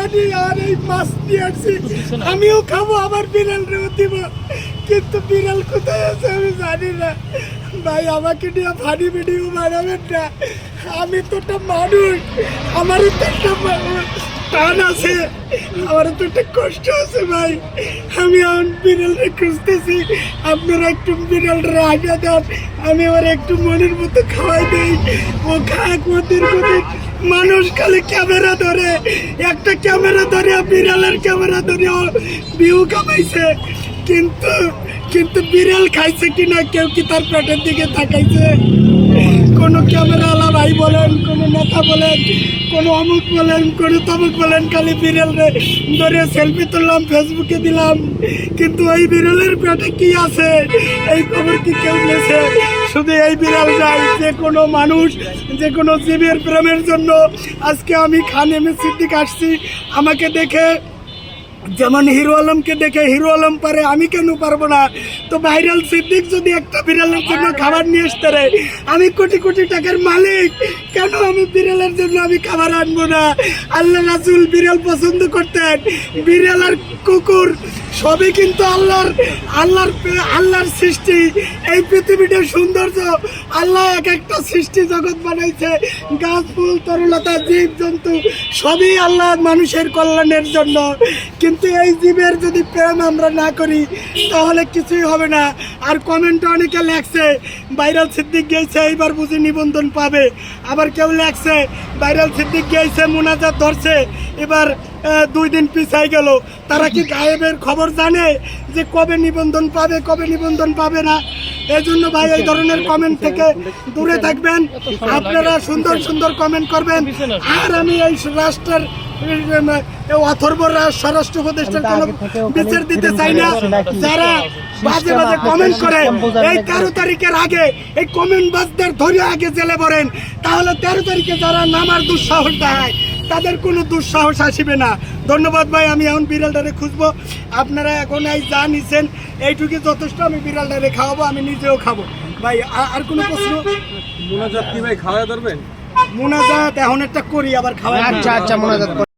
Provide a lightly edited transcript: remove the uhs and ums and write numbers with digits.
জানি আর এই মাছ নিয়ে আসছি, আমিও খাবো, আবার বিড়ালরেও দিব, কিন্তু বিড়াল কোথায় আছে আমি জানি না। ভাই আমাকে নিয়ে ফানি ভিডিও বানাবেন না, আমি তো একটা মানুষ, আমারও তো একটা টান আছে, আমারও তো একটা কষ্ট আছে ভাই। আমি এখন বিড়ালরে খুঁজতেছি, আপনারা একটু বিড়ালটা আগে দেন, আমি ওর একটু মনের মতো খাওয়াই দেই, ও খায় কদিন কদিন। মানুষ খালি ক্যামেরা ধরে, একটা ক্যামেরা ধরে বিড়ালের ক্যামেরা ধরে ভিউ কামাইছে, কিন্তু কিন্তু বিড়াল খাইছে কিনা কেউ কি তার পেটের দিকে তাকাইছে? কোনো ক্যামেরাওয়ালা ভাই বলেন, কোনো নেতা বলেন, কোনো অমুক বলেন, কোনো তমুক বলেন, খালি বিড়ালে ধরে সেলফি তুললাম, ফেসবুকে দিলাম, কিন্তু এই বিড়ালের পেটে কি আছে এই খবর কি কেউ নিয়েছে? শুধু এই বিড়াল যায়, যে কোনো মানুষ, যে কোনো জীবের প্রেমের জন্য আজকে আমি খান এম এ সিদ্দিক আসছি। আমাকে দেখে যেমন হিরো আলমকে দেখে হিরো আলম পারে, আমি কেন পারবো না? তো ভাইরাল সিদ্দিক যদি একটা বিড়ালের জন্য খাবার নিয়ে আসতে রে, আমি কোটি কোটি টাকার মালিক, কেন আমি বিড়ালের জন্য আমি খাবার আনবো না? আল্লাহ রাসূল বিড়াল পছন্দ করতেন, বিড়াল আর কুকুর সবই কিন্তু আল্লাহর সৃষ্টি। এই পৃথিবীটার সৌন্দর্য, আল্লাহ এক একটা সৃষ্টি জগৎ বানাইছে, গাছ ফুল তরুলতা জীব জন্তু সবই আল্লাহ মানুষের কল্যাণের জন্য। কিন্তু এই জীবের যদি প্রেম আমরা না করি তাহলে কিছুই হবে না। আর কমেন্টে অনেকে লেখছে ভাইরাল সিদ্দিক গিয়েছে এইবার বুঝি নিবন্ধন পাবে, আবার কেউ লেখছে ভাইরাল সিদ্দিক গিয়েছে মোনাজাত ধরছে এবার 2 দিন পিছাই গেল। তারা কি গায়েবের খবর জানে যে কবে নিবন্ধন পাবে, কবে নিবন্ধন পাবে না? এই জন্য ভাই এই ধরনের কমেন্ট থেকে দূরে থাকবেন, আপনারা সুন্দর সুন্দর কমেন্ট করবেন। আর আমি এই রাষ্ট্রের অথর্ব স্বরাষ্ট্র উপদেষ্টার কোনো বিচার দিতে চাই না। যারা বাজে বাজে কমেন্ট করে এই 13 তারিখের আগে এই কমেন্ট বাজদের ধরে আগে জেলে ভরেন, তাহলে 13 তারিখে যারা নামার দুঃসাহস দেখায় তাদের কোনো দুঃসাহস আসিবে না। ধন্যবাদ ভাই, আমি এখন বিড়ালটারে খুঁজবো, আপনারা এখন এই যা নিছেন এইটুকু যথেষ্ট। আমি বিড়ালটারে খাওয়াবো, আমি নিজেও খাবো ভাই। আর কোনো প্রশ্ন? মোনাজাত কি ভাই খাওয়া ধরবেন? মোনাজাত এখন একটা করি, আবার খাওয়া। আচ্ছা মোনাজাত